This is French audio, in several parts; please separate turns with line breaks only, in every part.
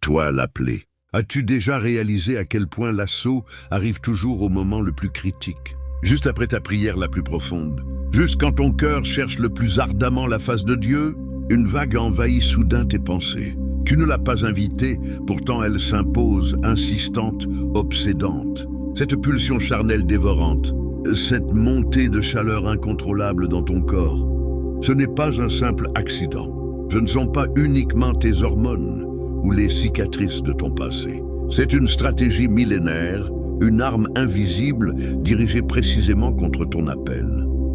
Toi l'appelé. As-tu déjà réalisé à quel point l'assaut arrive toujours au moment le plus critique? Juste après ta prière la plus profonde. Juste quand ton cœur cherche le plus ardemment la face de Dieu, une vague envahit soudain tes pensées. Tu ne l'as pas invitée, pourtant elle s'impose, insistante, obsédante. Cette pulsion charnelle dévorante, cette montée de chaleur incontrôlable dans ton corps, ce n'est pas un simple accident. Ce ne sont pas uniquement tes hormones ou les cicatrices de ton passé. C'est une stratégie millénaire, une arme invisible dirigée précisément contre ton appel.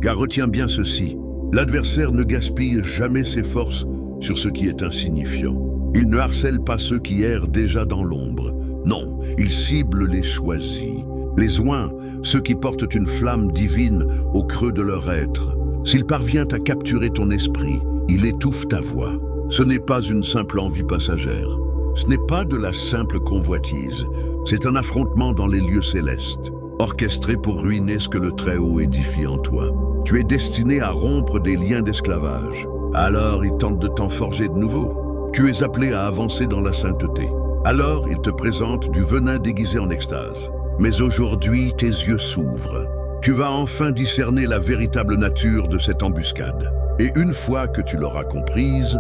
Car retiens bien ceci, l'adversaire ne gaspille jamais ses forces sur ce qui est insignifiant. Il ne harcèle pas ceux qui errent déjà dans l'ombre. Non, il cible les choisis, les oints, ceux qui portent une flamme divine au creux de leur être. S'il parvient à capturer ton esprit, il étouffe ta voix. Ce n'est pas une simple envie passagère. Ce n'est pas de la simple convoitise. C'est un affrontement dans les lieux célestes, orchestré pour ruiner ce que le Très-Haut édifie en toi. Tu es destiné à rompre des liens d'esclavage. Alors il tente de t'en forger de nouveaux. Tu es appelé à avancer dans la sainteté. Alors il te présente du venin déguisé en extase. Mais aujourd'hui, tes yeux s'ouvrent. Tu vas enfin discerner la véritable nature de cette embuscade. Et une fois que tu l'auras comprise,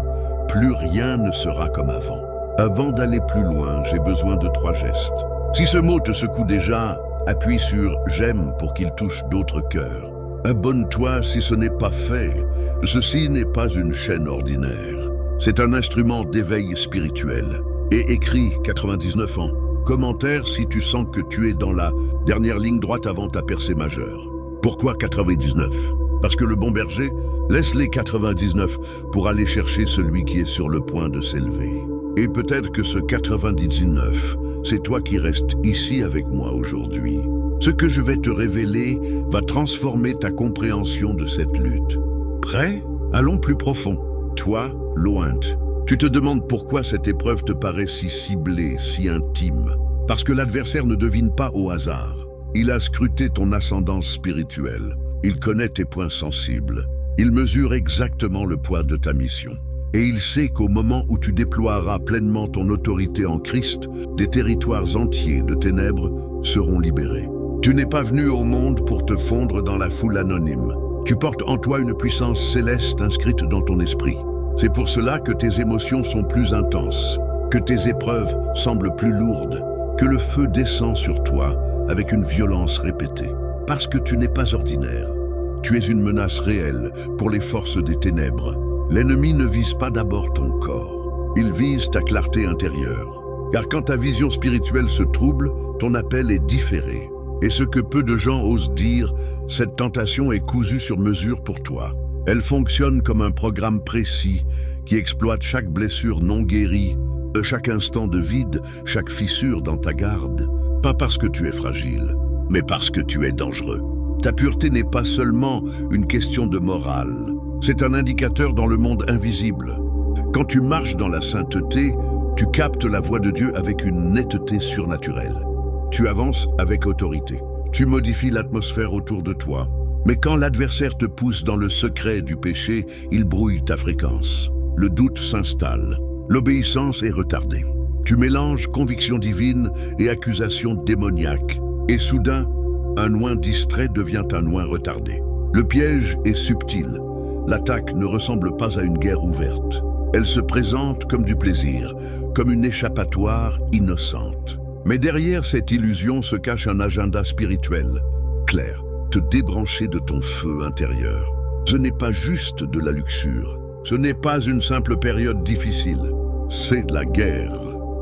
plus rien ne sera comme avant. Avant d'aller plus loin, j'ai besoin de 3 gestes. Si ce mot te secoue déjà, appuie sur « j'aime » pour qu'il touche d'autres cœurs. Abonne-toi si ce n'est pas fait. Ceci n'est pas une chaîne ordinaire. C'est un instrument d'éveil spirituel. Et écrit 99 ans. Commentaire si tu sens que tu es dans la dernière ligne droite avant ta percée majeure. Pourquoi 99? Parce que le bon berger laisse les 99 pour aller chercher celui qui est sur le point de s'élever. Et peut-être que ce 99, c'est toi qui restes ici avec moi aujourd'hui. Ce que je vais te révéler va transformer ta compréhension de cette lutte. Prêt? Allons plus profond. Toi, Lointe. Tu te demandes pourquoi cette épreuve te paraît si ciblée, si intime. Parce que l'adversaire ne devine pas au hasard. Il a scruté ton ascendance spirituelle. Il connaît tes points sensibles. Il mesure exactement le poids de ta mission. Et il sait qu'au moment où tu déploieras pleinement ton autorité en Christ, des territoires entiers de ténèbres seront libérés. Tu n'es pas venu au monde pour te fondre dans la foule anonyme. Tu portes en toi une puissance céleste inscrite dans ton esprit. C'est pour cela que tes émotions sont plus intenses, que tes épreuves semblent plus lourdes, que le feu descend sur toi avec une violence répétée. Parce que tu n'es pas ordinaire. Tu es une menace réelle pour les forces des ténèbres. L'ennemi ne vise pas d'abord ton corps. Il vise ta clarté intérieure. Car quand ta vision spirituelle se trouble, ton appel est différé. Et ce que peu de gens osent dire, cette tentation est cousue sur mesure pour toi. Elle fonctionne comme un programme précis qui exploite chaque blessure non guérie, chaque instant de vide, chaque fissure dans ta garde. Pas parce que tu es fragile, mais parce que tu es dangereux. Ta pureté n'est pas seulement une question de morale. C'est un indicateur dans le monde invisible. Quand tu marches dans la sainteté, tu captes la voix de Dieu avec une netteté surnaturelle. Tu avances avec autorité. Tu modifies l'atmosphère autour de toi. Mais quand l'adversaire te pousse dans le secret du péché, il brouille ta fréquence. Le doute s'installe. L'obéissance est retardée. Tu mélanges conviction divine et accusation démoniaque. Et soudain, un oint distrait devient un oint retardé. Le piège est subtil. L'attaque ne ressemble pas à une guerre ouverte. Elle se présente comme du plaisir, comme une échappatoire innocente. Mais derrière cette illusion se cache un agenda spirituel clair. Te débrancher de ton feu intérieur. Ce n'est pas juste de la luxure. Ce n'est pas une simple période difficile. C'est de la guerre.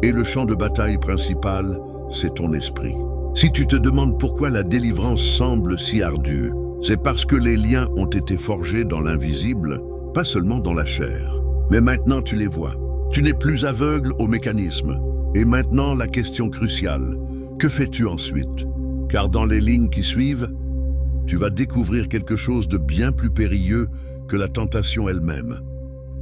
Et le champ de bataille principal, c'est ton esprit. Si tu te demandes pourquoi la délivrance semble si ardue, c'est parce que les liens ont été forgés dans l'invisible, pas seulement dans la chair. Mais maintenant tu les vois. Tu n'es plus aveugle au mécanisme. Et maintenant la question cruciale, que fais-tu ensuite? Car dans les lignes qui suivent, tu vas découvrir quelque chose de bien plus périlleux que la tentation elle-même.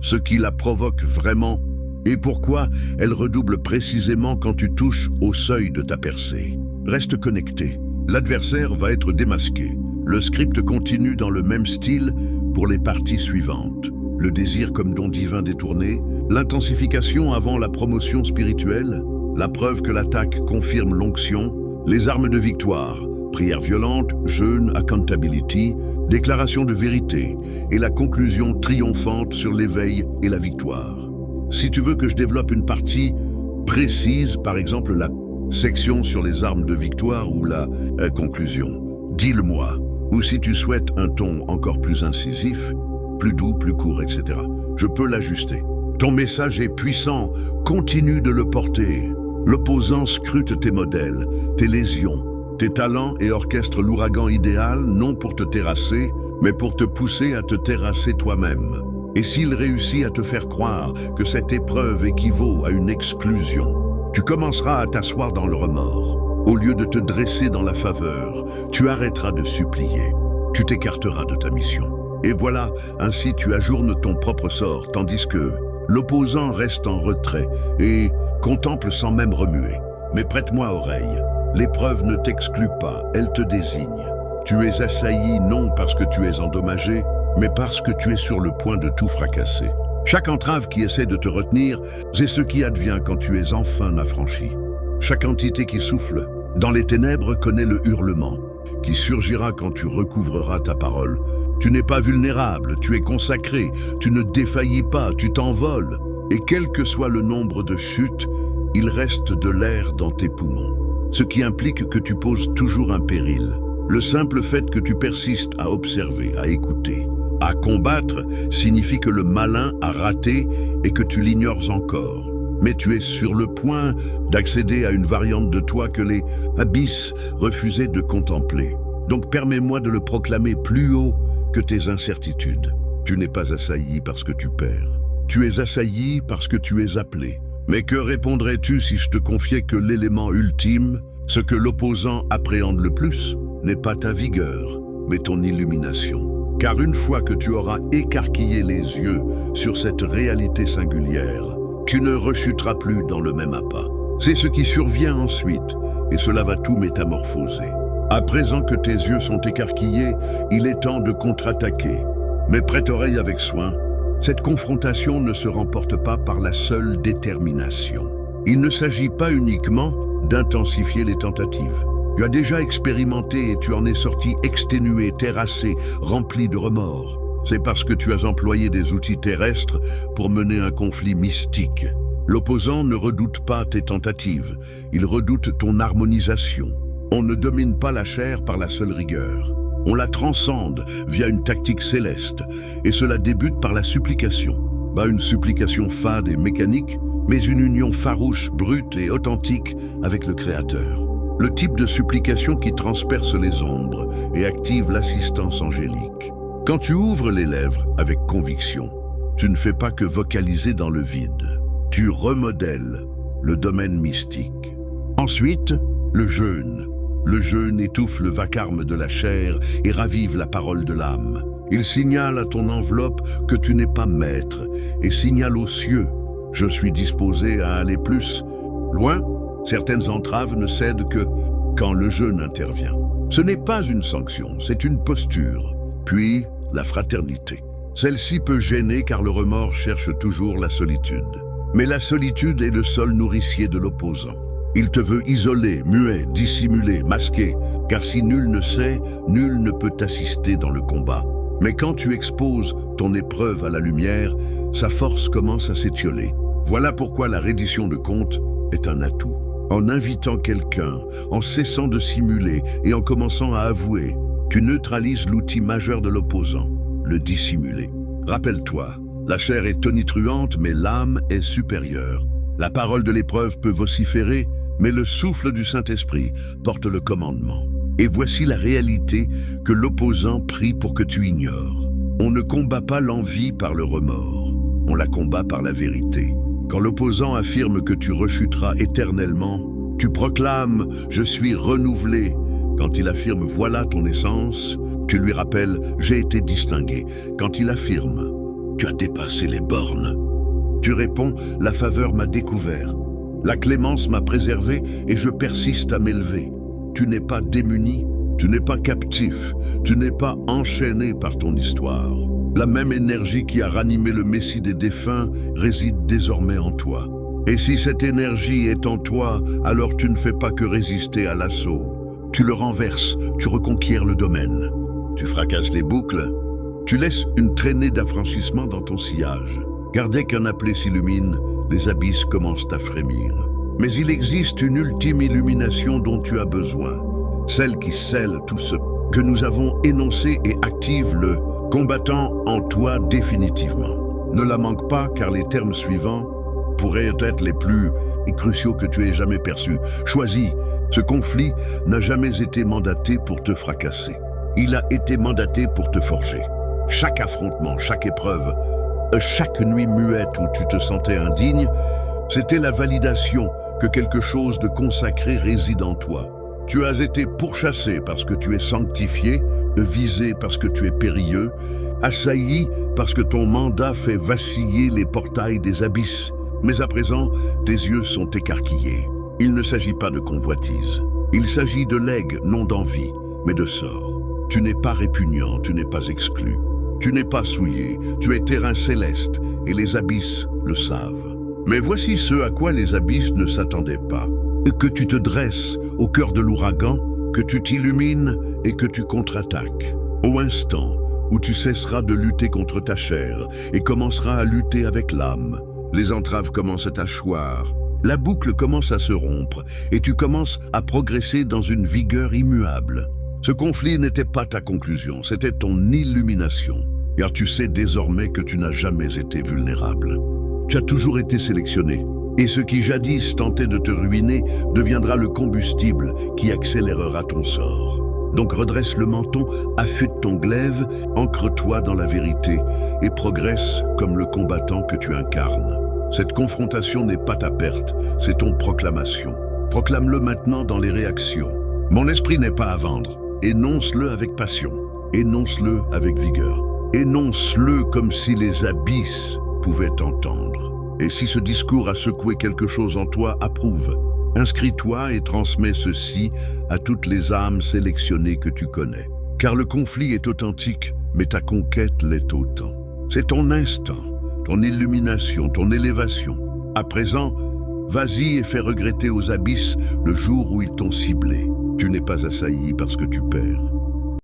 Ce qui la provoque vraiment et pourquoi elle redouble précisément quand tu touches au seuil de ta percée. Reste connecté. L'adversaire va être démasqué. Le script continue dans le même style pour les parties suivantes. Le désir comme don divin détourné, L'intensification avant la promotion spirituelle, la preuve que l'attaque confirme l'onction, les armes de victoire, prière violente, jeûne, accountability, déclaration de vérité et la conclusion triomphante sur l'éveil et la victoire. Si tu veux que je développe une partie précise, par exemple la section sur les armes de victoire ou la conclusion, dis-le-moi. Ou si tu souhaites un ton encore plus incisif, plus doux, plus court, etc. Je peux l'ajuster. Ton message est puissant, continue de le porter. L'opposant scrute tes modèles, tes lésions, tes talents et orchestre l'ouragan idéal, non pour te terrasser, mais pour te pousser à te terrasser toi-même. Et s'il réussit à te faire croire que cette épreuve équivaut à une exclusion, tu commenceras à t'asseoir dans le remords. Au lieu de te dresser dans la faveur, tu arrêteras de supplier. Tu t'écarteras de ta mission. Et voilà, ainsi tu ajournes ton propre sort, tandis que l'opposant reste en retrait et contemple sans même remuer. Mais prête-moi oreille, l'épreuve ne t'exclut pas, elle te désigne. Tu es assailli non parce que tu es endommagé, mais parce que tu es sur le point de tout fracasser. Chaque entrave qui essaie de te retenir, c'est ce qui advient quand tu es enfin affranchi. Chaque entité qui souffle dans les ténèbres connaît le hurlement, qui surgira quand tu recouvreras ta parole. Tu n'es pas vulnérable, tu es consacré, tu ne défaillis pas, tu t'envoles. Et quel que soit le nombre de chutes, il reste de l'air dans tes poumons. Ce qui implique que tu poses toujours un péril. Le simple fait que tu persistes à observer, à écouter, à combattre, signifie que le malin a raté et que tu l'ignores encore. Mais tu es sur le point d'accéder à une variante de toi que les abysses refusaient de contempler. Donc permets-moi de le proclamer plus haut que tes incertitudes. Tu n'es pas assailli parce que tu perds. Tu es assailli parce que tu es appelé. Mais que répondrais-tu si je te confiais que l'élément ultime, ce que l'opposant appréhende le plus, n'est pas ta vigueur, mais ton illumination? Car une fois que tu auras écarquillé les yeux sur cette réalité singulière, tu ne rechuteras plus dans le même appât. C'est ce qui survient ensuite, et cela va tout métamorphoser. À présent que tes yeux sont écarquillés, il est temps de contre-attaquer. Mais prête oreille avec soin, cette confrontation ne se remporte pas par la seule détermination. Il ne s'agit pas uniquement d'intensifier les tentatives. Tu as déjà expérimenté et tu en es sorti exténué, terrassé, rempli de remords. C'est parce que tu as employé des outils terrestres pour mener un conflit mystique. L'opposant ne redoute pas tes tentatives, il redoute ton harmonisation. On ne domine pas la chair par la seule rigueur. On la transcende via une tactique céleste, et cela débute par la supplication. Pas une supplication fade et mécanique, mais une union farouche, brute et authentique avec le Créateur. Le type de supplication qui transperce les ombres et active l'assistance angélique. Quand tu ouvres les lèvres avec conviction, tu ne fais pas que vocaliser dans le vide. Tu remodèles le domaine mystique. Ensuite, le jeûne. Le jeûne étouffe le vacarme de la chair et ravive la parole de l'âme. Il signale à ton enveloppe que tu n'es pas maître et signale aux cieux « Je suis disposé à aller plus ». Loin, certaines entraves ne cèdent que quand le jeûne intervient. Ce n'est pas une sanction, c'est une posture. Puis, la fraternité. Celle-ci peut gêner car le remords cherche toujours la solitude. Mais la solitude est le seul nourricier de l'opposant. Il te veut isolé, muet, dissimulé, masqué, car si nul ne sait, nul ne peut t'assister dans le combat. Mais quand tu exposes ton épreuve à la lumière, sa force commence à s'étioler. Voilà pourquoi la reddition de compte est un atout. En invitant quelqu'un, en cessant de simuler et en commençant à avouer, tu neutralises l'outil majeur de l'opposant, le dissimuler. Rappelle-toi, la chair est tonitruante, mais l'âme est supérieure. La parole de l'épreuve peut vociférer, mais le souffle du Saint-Esprit porte le commandement. Et voici la réalité que l'opposant prie pour que tu ignores. On ne combat pas l'envie par le remords, on la combat par la vérité. Quand l'opposant affirme que tu rechuteras éternellement, tu proclames « Je suis renouvelé ». Quand il affirme « Voilà ton essence », tu lui rappelles « J'ai été distingué ». Quand il affirme « Tu as dépassé les bornes », tu réponds « La faveur m'a découvert, la clémence m'a préservé et je persiste à m'élever ». Tu n'es pas démuni, tu n'es pas captif, tu n'es pas enchaîné par ton histoire. La même énergie qui a ranimé le Messie des défunts réside désormais en toi. Et si cette énergie est en toi, alors tu ne fais pas que résister à l'assaut. Tu le renverses, tu reconquiers le domaine. Tu fracasses les boucles, tu laisses une traînée d'affranchissement dans ton sillage. Car dès qu'un appelé s'illumine, les abysses commencent à frémir. Mais il existe une ultime illumination dont tu as besoin, celle qui scelle tout ce que nous avons énoncé et active le combattant en toi définitivement. Ne la manque pas, car les termes suivants pourraient être les plus cruciaux que tu aies jamais perçus. Choisis, ce conflit n'a jamais été mandaté pour te fracasser. Il a été mandaté pour te forger. Chaque affrontement, chaque épreuve, chaque nuit muette où tu te sentais indigne, c'était la validation que quelque chose de consacré réside en toi. Tu as été pourchassé parce que tu es sanctifié, visé parce que tu es périlleux, assailli parce que ton mandat fait vaciller les portails des abysses. Mais à présent, tes yeux sont écarquillés. Il ne s'agit pas de convoitise. Il s'agit de legs, non d'envie, mais de sort. Tu n'es pas répugnant, tu n'es pas exclu. Tu n'es pas souillé, tu es terrain céleste, et les abysses le savent. Mais voici ce à quoi les abysses ne s'attendaient pas. Que tu te dresses au cœur de l'ouragan, que tu t'illumines et que tu contre-attaques. Au instant où tu cesseras de lutter contre ta chair et commenceras à lutter avec l'âme, les entraves commencent à choir, la boucle commence à se rompre et tu commences à progresser dans une vigueur immuable. Ce conflit n'était pas ta conclusion, c'était ton illumination, car tu sais désormais que tu n'as jamais été vulnérable. Tu as toujours été sélectionné, et ce qui jadis tentait de te ruiner deviendra le combustible qui accélérera ton sort. Donc redresse le menton, affûte ton glaive, ancre-toi dans la vérité et progresse comme le combattant que tu incarnes. Cette confrontation n'est pas ta perte, c'est ton proclamation. Proclame-le maintenant dans les réactions. Mon esprit n'est pas à vendre. Énonce-le avec passion. Énonce-le avec vigueur. Énonce-le comme si les abysses pouvaient t'entendre. Et si ce discours a secoué quelque chose en toi, approuve. Inscris-toi et transmets ceci à toutes les âmes sélectionnées que tu connais. Car le conflit est authentique, mais ta conquête l'est autant. C'est ton instant, ton illumination, ton élévation. À présent, vas-y et fais regretter aux abysses le jour où ils t'ont ciblé. Tu n'es pas assailli parce que tu perds.